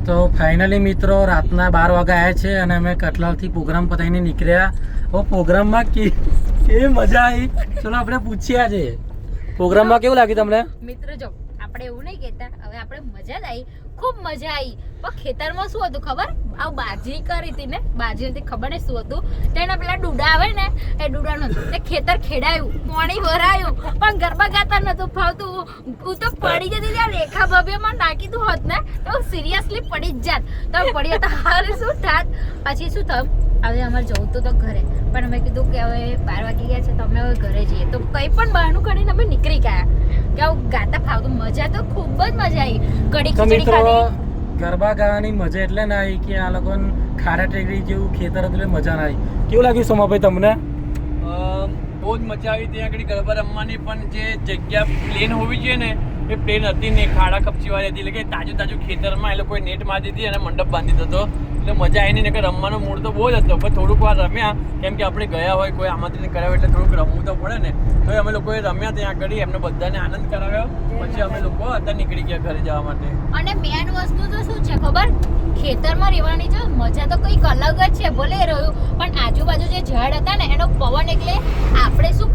તો ફાઇનલી મિત્રો રાતના 12 વાગે આવ્યા છે અને અમે કટલાલથી પ્રોગ્રામ પતાવીને નીકળ્યા. પ્રોગ્રામમાં કેવી મજા આવી ચલો આપણે પૂછીએ આજે પ્રોગ્રામમાં કેવું લાગ્યું તમને? મિત્રો જો આપણે એવું નહીં કહેતા, હવે આપણે મજા જ આવી, ખૂબ મજા આવી. પણ ખેતરમાં શું હતું ખબર? આ બાજી કરી હતી ને, બાજી નથી ખબર ને શું હતું. તેના પેલા ડુડા આવે ને એ ડુડા નતું તે ખેતર ખેડાયું, પાણી ભરાયું, પણ ગરબા ગાતા નતું ફાવતું. હું તો પડી જતી ત્યાં રેખા ભવ્યમાં નાખી તું હોત ને તો સિરિયસલી પડી જ જાત. તો પડી હતા હાલ શું થાત. પછી શું થયું, હવે અમારે જવું તો ઘરે, પણ અમે કીધું કે હવે 12 વાગી ગયા છે તો અમે હવે ઘરે જઈએ. તો કંઈ પણ બહાનું કાઢીને અમે નીકળી ગયા કે આવું ગાતા ફાવતું. મજા તો ખૂબ જ મજા આવી. કડી ખીચડી ખાધી. ગરબા ગાવાની મજા એટલે ના આવી કે આ લોકોને ખારા ટેકરી જેવું ખેતર હતું એટલે મજા ના આવી. કેવું લાગ્યું સોમાભાઈ તમને? બહુ જ મજા આવી ત્યાં આગળ ગરબા રમવાની. પણ જે જગ્યા પ્લેન હોવી જોઈએ ને એ પ્લેન હતી ને, ખાડા કપચીવાળી હતી. એટલે કે તાજું તાજું ખેતરમાં એ લોકોએ નેટ મારી દીધી અને મંડપ બાંધી દીધો. એટલે મજા આવી નહીં કે રમવાનો મૂડ તો બહુ જ હતો. પણ થોડુંક વાર રમ્યા, કેમ કે આપણે ગયા હોય કોઈ આમંત્રણ કરાવ્યું એટલે થોડુંક રમવું તો પડે ને. તો અમે લોકોએ રમ્યા ત્યાં આગળ, એમને બધાને આનંદ કરાવ્યો. પછી અમે લોકો અત્યારે નીકળી ગયા ઘરે જવા માટે. અને મેન વસ્તુ તો શું છે ખબર? ખેતરમાં રહેવાની જો મજા તો કંઈક અલગ જ છે. ભલે રહ્યું પણ આજુબાજુ જે ઝાડ હતા ને એનો પવન, એટલે આપણે શું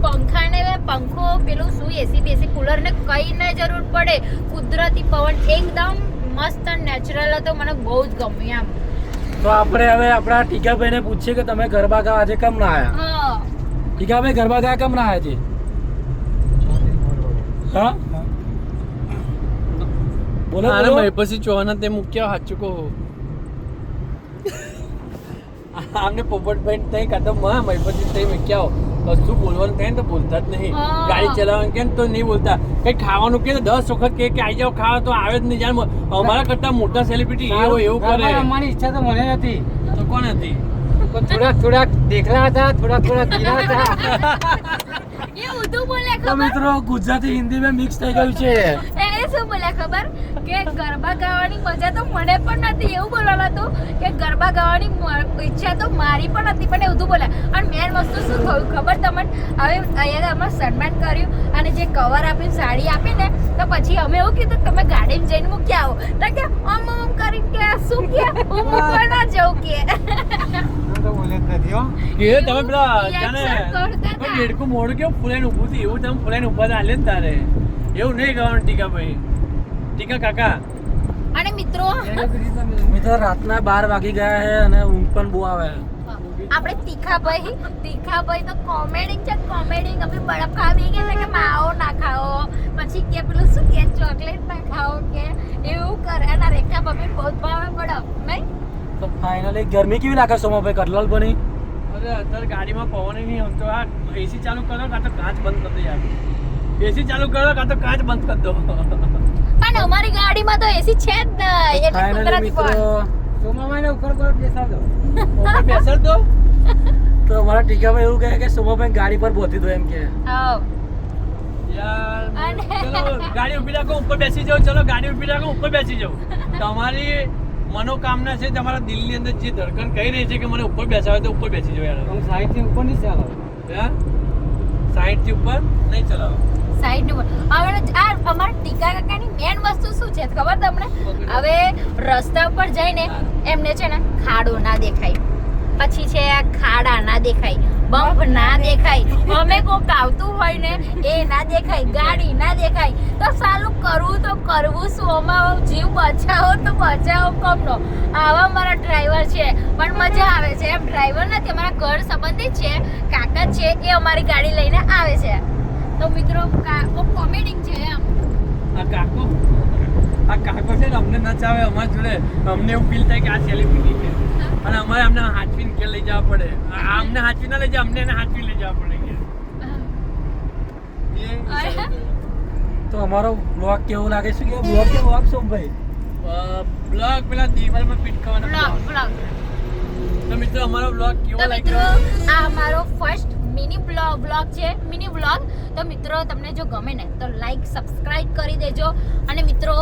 પંખો પેલું શું એસી બેસી કુલર ને કઈ ન જરૂર પડે. કુદરતી પવન એકદમ મસ્ત નેચરલ હતો. મને બહુ જ ગમ્યું આમ. તો આપણે હવે આપણા ટીકાભાઈને પૂછીએ કે તમે ગરબા ગાવા આજે કેમ ના આવ્યા? ટીકાભાઈ ગરબા ગાવા કેમ ના આવ્યા છે? હા બોલો બોલો. પછી ચોહાના તે મૂક્યા સાચું કહો. આમને પોપટભાઈ તઈ કાતો માં પછી તઈ મૂક્યા કશું બોલવાનું થાય ને તો બોલતા જ નહીં. ગાડી ચલાવવાનું કે તો નહીં બોલતા. કઈ ખાવાનું કે 10 વખત કે આવી જાવ ખાવા તો આવે જ નહીં. જાણ અમારા કરતા મોટા સેલિબ્રિટી એવું કરે. અમારી ઈચ્છા તો મને નથી. તો કોણ હતી? થોડા દેખલા હતા, થોડા ગીરા હતા. એ ઉર્દુ બોલે તો ખબર? મિત્રો ગુજરાતી હિન્દી માં મિક્સ થઈ ગયું છે. એ શું બોલે ખબર? કે ગરબા ગાવાની મજા તો મને પણ નથી. એવું બોલવાનું હતું કે ગરબા ગાવાની ઈચ્છા તો મારી પણ હતી, પણ એવું બોલે. અને મેન વસ્તુ શું થયું ખબર તમને? હવે અહીંયા અમે સન્માન કર્યું અને જે કવર આપ્યું, સાડી આપી ને, તો પછી અમે એવું કીધું તમે ગાડીમાં જઈને મૂકી આવો. તો કે આમ કરીને કે શું કે હું મૂકવા ના જવું કે. એ તમે પેલા જાણે ડેડકું મોડું કેવું ફૂલાઈને ઊભું થયું એવું તમે ફૂલાઈને ઊભા હાલે ને તારે. એવું નહીં કરવાનું ટીકાભાઈ. ટીકા કાકા. અને મિત્રો રાતના 12 વાગી ગયા છે અને ઊંઘ પણ બહુ આવે. આપણે તીખાભાઈ તો કોમેડી છે. કોમેડી અમે બરફ ખાવી કે માવો ના ખાઓ, પછી કે પેલું શું કે ચોકલેટ ના ખાઓ કે એવું કરે. અને રેખા ભાભી બહુ ભાવે બરફ નહીં. તો ફાઇનલી ગરમી કેવી લાગે સોમાભાઈ કટલાલ બની? અરે અત્યારે ગાડીમાં પવન નહીં આવતો. આ એસી ચાલુ કરો કાં તો કાચ બંધ કરી દો યાર. એસી ચાલુ કરો કાં તો કાચ બંધ કરી દો. પણ અમારી ગાડીમાં તો એસી છે જ નહીં. એટલે કુદરતી પવન. સોમાભાઈને ઉપર પર બેસાડ દો. ઉપર બેસાડ દો. તો અમારા ટીકાભાઈ એવું કહે કે સોમાભાઈ ગાડી પર બોધી દો એમ કે. આવ યાર ચલો ગાડી ઊભી રાખો, ઉપર બેસી જાઓ. ચલો ગાડી ઊભી રાખો, ઉપર બેસી જાઓ. તમારી મનોકામના છે, તમારા દિલની અંદર જે ધડકન કહી રહી છે કે મને ઉપર બેસાવે તો ઉપર બેસી જાઓ યાર. 60 થી ઉપર નહીં ચાલો. 60 થી ઉપર નહીં ચલાવો. સાઈડ હવે આ અમારા ટીકા કાકાની મેન વસ્તુ શું છે ખબર તમને? હવે રસ્તા ઉપર જઈને એમને છે ને ખાડો ના દેખાય, પછી છે ખાડા ના દેખાય, બમ્પ ના દેખાય, અમે કોક આવતું હોય ને એ ના દેખાય, ગાડી ના દેખાય. તો સાલું કરવું શું? અમારો જીવ બચાવો તો બચાવો કમનો. આવા મારા ડ્રાઈવર છે, પણ મજા આવે છે. એમ ડ્રાઈવર નથી, અમારા ઘર સંબંધી છે, કાકા છે, એ અમારી ગાડી લઈને આવે છે. તો મિત્રો કોમેડિંગ છે એમ. આ કાકો છે ને અમને નચાવે અમારી જોડે. અમને એવું ફીલ થાય કે આ સેલિબ્રિટી છે અને અમારે અમને હાચવીને કે લઈ જવા પડે. અમને હાચવી ના લઈ જાય, અમને એને હાચવી લઈ જવા પડે કે. તો અમારો બ્લોગ કેવો લાગે છે? કે બ્લોગ કેવો આપશો ભાઈ? બ્લોગ પેલા દિવાલમાં પીટકાવાનો બ્લોગ. તો મિત્રો અમારો બ્લોગ કેવો તો મિત્રો લાગ્યો? આ અમારો ફર્સ્ટ મિની બ્લોગ છે, મિની બ્લોગ. તો મિત્રો તમને જો ગમે ને તો લાઈક સબસ્ક્રાઇબ કરી દેજો. અને મિત્રો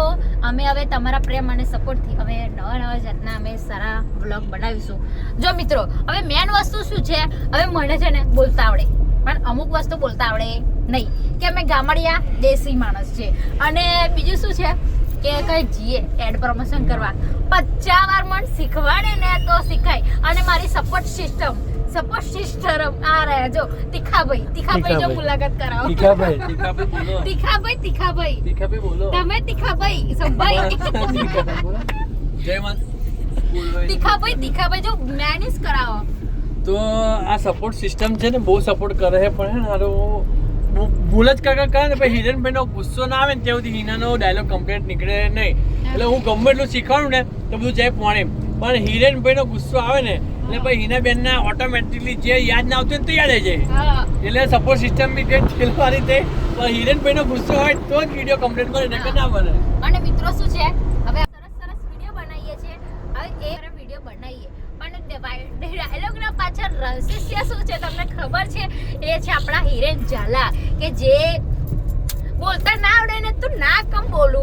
અમે હવે તમારા પ્રેમ અને સપોર્ટથી હવે નવા જાતના અમે સારા બ્લોગ બનાવીશું. જો મિત્રો હવે મેન વસ્તુ શું છે, હવે મને છે ને બોલતા આવડે, પણ અમુક વસ્તુ બોલતા આવડે નહીં, કે અમે ગામડિયા દેશી માણસ છે. અને બીજું શું છે કે કઈ જઈએ એડ પ્રમોશન કરવા 50 વાર મને શીખવાડે ને તો શીખાય. અને મારી સપોર્ટ સિસ્ટર આ રહ્યા જો તીખાભાઈ જો મુલાકાત કરાવો. ટીકાભાઈ તીખાભાઈ બોલો તમે તીખાભાઈ સંભાઈ જય માન બોલો. તીખાભાઈ જો મેનેજ કરાવો. તો આ સપોર્ટ સિસ્ટમ છે ને બહુ સપોર્ટ કરે છે પણ હે ને હારો ભૂલ જ કાકા કરે ને પછી હિરેનભાઈનો ગુસ્સો ના આવે ને ત્યાં સુધી હિનાનો ડાયલોગ કમ્પ્લીટ નીકળે નહીં. એટલે હું ગમે એટલું શીખવાડું ને તો બધું જાય પોણે પણ હિરેનભાઈનો ગુસ્સો આવે ને એટલે પછી હિનાબેનના ઓટોમેટિકલી જે યાદ ના આવતું ને તો યાદ આવી જાય. હા એટલે સપોર્ટ સિસ્ટમ બી કે છેલ્લવારી તે પણ હિરેનભાઈનો ગુસ્સો હોય તો જ વિડીયો કમ્પ્લીટ કરે ને ના બને. અને મિત્રો શું છે હવે સરસ વિડીયો બનાવીએ છીએ. હવે એ વિડીયો બનાવીએ પણ ડાયલોગ ના પાછળ રહસ્ય શું છે તમને ખબર છે? એ છે આપણા હિરેન ઝાલા કે જે બોલતા ના આવડે ને તું ના કમ બોલ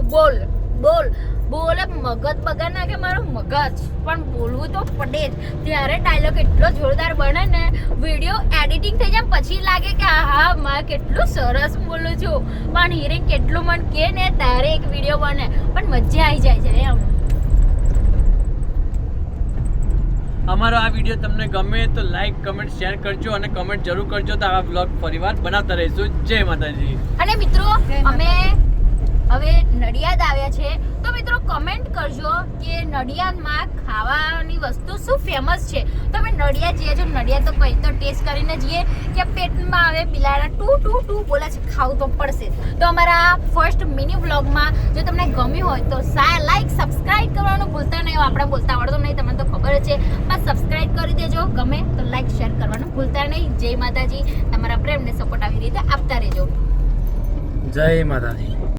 મગજ બગા ના કે મારો મગજ પણ બોલવું તો પડે જ. ત્યારે ડાયલોગ એટલો જોરદાર બને ને વિડીયો એડિટિંગ થઈ જાય પછી લાગે કે હા માં કેટલું સરસ બોલું છું પણ હિરેન કેટલું મન કે ને તારે એક વિડીયો બને પણ મજા આવી જાય છે એમ. અમારો આ વિડીયો તમને ગમે તો લાઈક કમેન્ટ શેર કરજો અને કમેન્ટ જરૂર કરજો તો આવા બ્લોગ ફરીવાર બનાવતા રહીશું. જય માતાજી. અને મિત્રો અમે હવે નડિયાદ આવ્યા છે તો મિત્રો કમેન્ટ કરજો કે નડિયાદમાં ખાવાની વસ્તુ શું ફેમસ છે. તો અમે નડિયાદ જઈએ છો નડિયાદ તો કઈ તો ટેસ્ટ કરીને જઈએ કે પેટમાં આવે બિલાડા ટુ બોલે છે ખાવું તો પડશે. તો અમારા ફર્સ્ટ મિની વ્લોગમાં જો તમને ગમ્યું હોય તો લાઈક સબસ્ક્રાઇબ કરવાનું ભૂલતા નહીં. આપણે બોલતા આવડતો નહીં તમને તો ખબર જ છે પણ સબસ્ક્રાઇબ કરી દેજો. ગમે તો લાઈક શેર કરવાનું ભૂલતા નહીં. જય માતાજી. તમારા પ્રેમને સપોર્ટ આવી રીતે આપતા રહેજો. જય માતાજી.